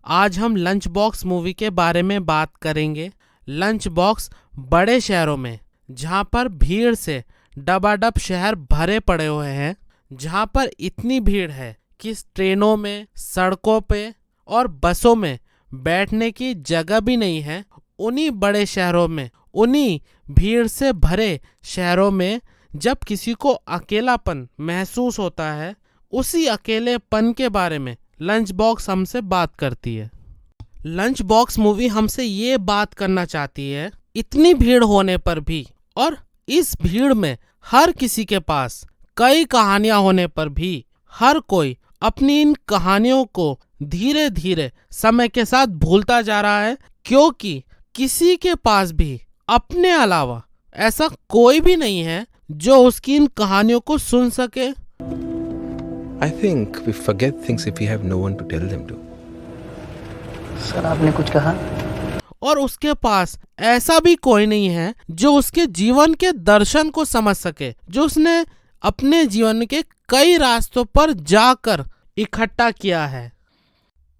आज हम lunch box movie के बारे में बात करेंगे। लंच बॉक्स बड़े शहरों में, जहाँ पर भीड़ से डबाडब शहर भरे पड़े हुए हैं, जहाँ पर इतनी भीड़ है कि ट्रेनों में, सड़कों पे और बसों में बैठने की जगह भी नहीं है, उन्हीं बड़े शहरों में, उन्हीं भीड़ से भरे शहरों में जब किसी को अकेलापन महसूस होता है, उसी अकेलेपन के बारे में लंच बॉक्स हमसे बात करती है। लंच बॉक्स मूवी हमसे ये बात करना चाहती है, इतनी भीड़ होने पर भी और इस भीड़ में हर किसी के पास कई कहानियां होने पर भी हर कोई अपनी इन कहानियों को धीरे धीरे समय के साथ भूलता जा रहा है, क्योंकि किसी के पास भी अपने अलावा ऐसा कोई भी नहीं है जो उसकी इन कहानियों को सुन सके। I think we forget things if we have no one to tell them to. Sir, आपने कुछ कहा? और उसके पास ऐसा भी कोई नहीं है जो उसके जीवन के दर्शन को समझ सके, जो उसने अपने जीवन के कई रास्तों पर जाकर इकट्ठा किया है।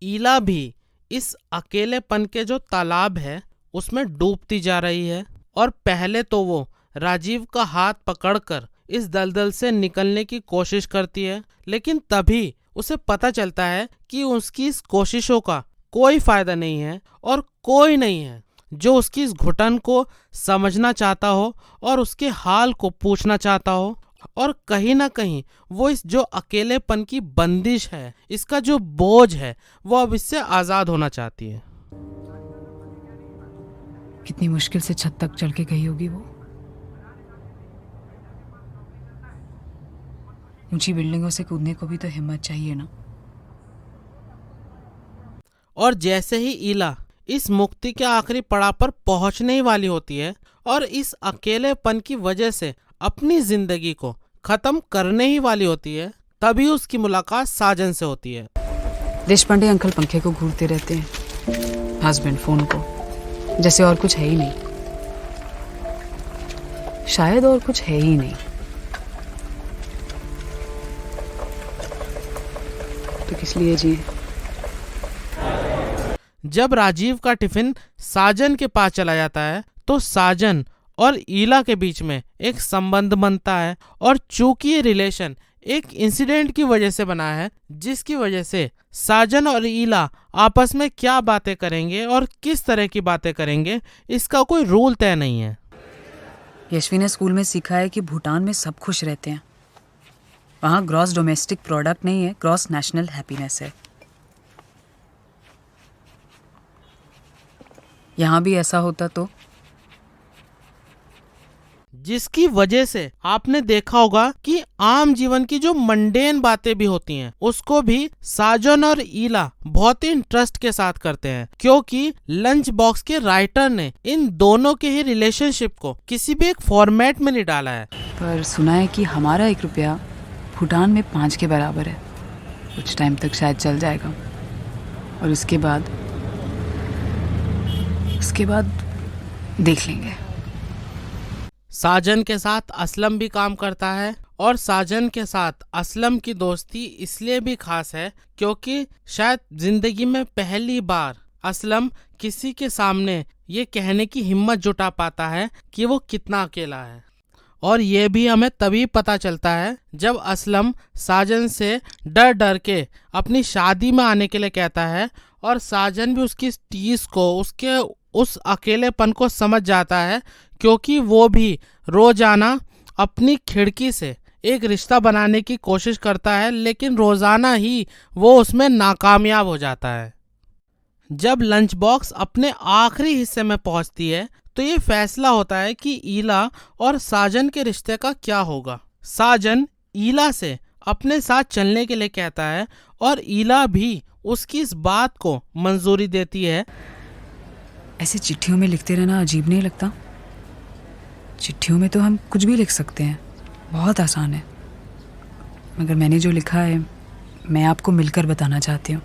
ईला भी इस अकेलेपन के जो तालाब है उसमें डूबती जा रही है, और पहले तो वो राजीव का हाथ पकड़कर इस दलदल से निकलने की कोशिश करती है, लेकिन तभी उसे पता चलता है कि उसकी इस कोशिशों का कोई फायदा नहीं है और कोई नहीं है जो उसकी इस घुटन को समझना चाहता हो और उसके हाल को पूछना चाहता हो। और कहीं ना कहीं वो इस जो अकेलेपन की बंदिश है, इसका जो बोझ है, वो अब इससे आजाद होना चाहती है। कितनी मुश्किल से छत तक चल के गई होगी वो। ऊंची बिल्डिंगों से कूदने को भी तो हिम्मत चाहिए ना। और जैसे ही ईला इस मुक्ति के आखिरी पड़ाव पर पहुंचने ही वाली होती है और इस अकेलेपन की वजह से अपनी जिंदगी को खत्म करने ही वाली होती है, तभी उसकी मुलाकात साजन से होती है। देशपांडे अंकल पंखे को घूरते रहते हैं, हस्बैंड फोन को, जैसे और कुछ है ही नहीं। शायद और कुछ है ही नहीं, तो किस लिए जिए। जब राजीव का टिफिन साजन के पास चला जाता है तो साजन और ईला के बीच में एक संबंध बनता है, और चूंकि ये रिलेशन एक इंसिडेंट की वजह से बना है, जिसकी वजह से साजन और ईला आपस में क्या बातें करेंगे और किस तरह की बातें करेंगे, इसका कोई रूल तय नहीं है। यशवी ने स्कूल में सीखा है कि भूटान में सब खुश रहते हैं। वहाँ ग्रॉस डोमेस्टिक प्रोडक्ट नहीं है, ग्रॉस नेशनल हैप्पीनेस है। यहाँ भी ऐसा होता तो, जिसकी वजह से आपने देखा होगा कि आम जीवन की जो मंडेन बातें भी होती हैं, उसको भी साजन और ईला बहुत ही इंटरेस्ट के साथ करते हैं, क्योंकि लंच बॉक्स के राइटर ने इन दोनों के ही रिलेशनशिप को किसी भी एक फॉर्मेट में नहीं डाला है। पर सुना है कि हमारा 1 रुपया भूटान में 5 के बराबर है। कुछ टाइम तक शायद चल जाएगा, और उसके बाद देख लेंगे। साजन के साथ असलम भी काम करता है, और साजन के साथ असलम की दोस्ती इसलिए भी खास है क्योंकि शायद जिंदगी में पहली बार असलम किसी के सामने ये कहने की हिम्मत जुटा पाता है कि वो कितना अकेला है। और ये भी हमें तभी पता चलता है जब असलम साजन से डर डर के अपनी शादी में आने के लिए कहता है, और साजन भी उसकी टीस को, उसके उस अकेलेपन को समझ जाता है, क्योंकि वो भी रोजाना अपनी खिड़की से एक रिश्ता बनाने की कोशिश करता है, लेकिन रोजाना ही वो उसमें नाकामयाब हो जाता है। जब लंच बॉक्स अपने आखिरी हिस्से में पहुंचती है तो ये फैसला होता है कि ईला और साजन के रिश्ते का क्या होगा। साजन ईला से अपने साथ चलने के लिए कहता है, और ईला भी उसकी इस बात को मंजूरी देती है। ऐसे चिट्ठियों में लिखते रहना अजीब नहीं लगता? चिट्ठियों में तो हम कुछ भी लिख सकते हैं, बहुत आसान है। मगर मैंने जो लिखा है मैं आपको मिलकर बताना चाहती हूँ।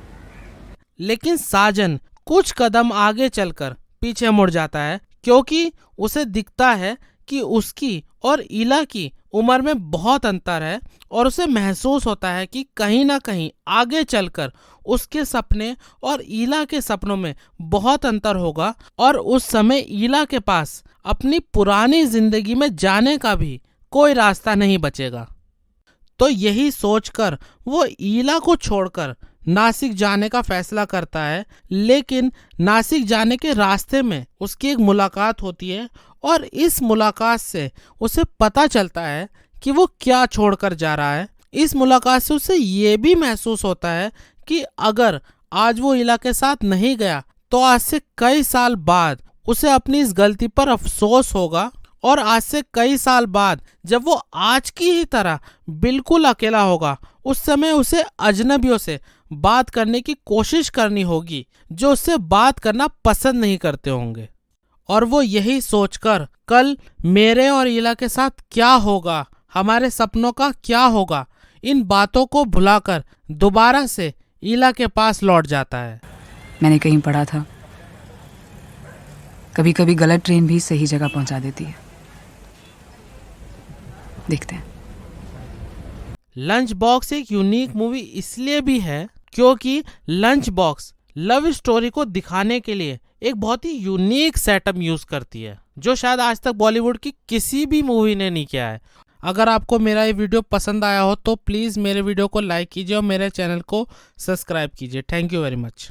लेकिन साजन कुछ कदम आगे चलकर पीछे मुड़ जाता है, क्योंकि उसे दिखता है कि उसकी और ईला की उम्र में बहुत अंतर है और उसे महसूस होता है कि कहीं ना कहीं आगे चलकर उसके सपने और ईला के सपनों में बहुत अंतर होगा और उस समय ईला के पास अपनी पुरानी जिंदगी में जाने का भी कोई रास्ता नहीं बचेगा। तो यही सोचकर वो ईला को छोड़कर नासिक जाने का फैसला करता है, लेकिन नासिक जाने के रास्ते में उसकी एक मुलाकात होती है और इस मुलाकात से उसे पता चलता है कि वो क्या छोड़कर जा रहा है। इस मुलाकात से उसे ये भी महसूस होता है कि अगर आज वो ईला के साथ नहीं गया तो आज से कई साल बाद उसे अपनी इस गलती पर अफसोस होगा और आज से कई साल बाद जब वो आज की ही तरह बिल्कुल अकेला होगा उस समय उसे अजनबियों से बात करने की कोशिश करनी होगी जो उससे बात करना पसंद नहीं करते होंगे। और वो यही सोचकर कल मेरे और ईला के साथ क्या होगा, हमारे सपनों का क्या होगा, इन बातों को भुलाकर दोबारा से ईला के पास लौट जाता है। मैंने कहीं पढ़ा था, कभी कभी गलत ट्रेन भी सही जगह पहुंचा देती है। देखते हैं। लंच बॉक्स एक यूनिक मूवी इसलिए भी है क्योंकि लंच बॉक्स लव स्टोरी को दिखाने के लिए एक बहुत ही यूनिक सेटअप यूज करती है जो शायद आज तक बॉलीवुड की किसी भी मूवी ने नहीं किया है। अगर आपको मेरा ये वीडियो पसंद आया हो तो प्लीज़ मेरे वीडियो को लाइक कीजिए और मेरे चैनल को सब्सक्राइब कीजिए। Thank you very much.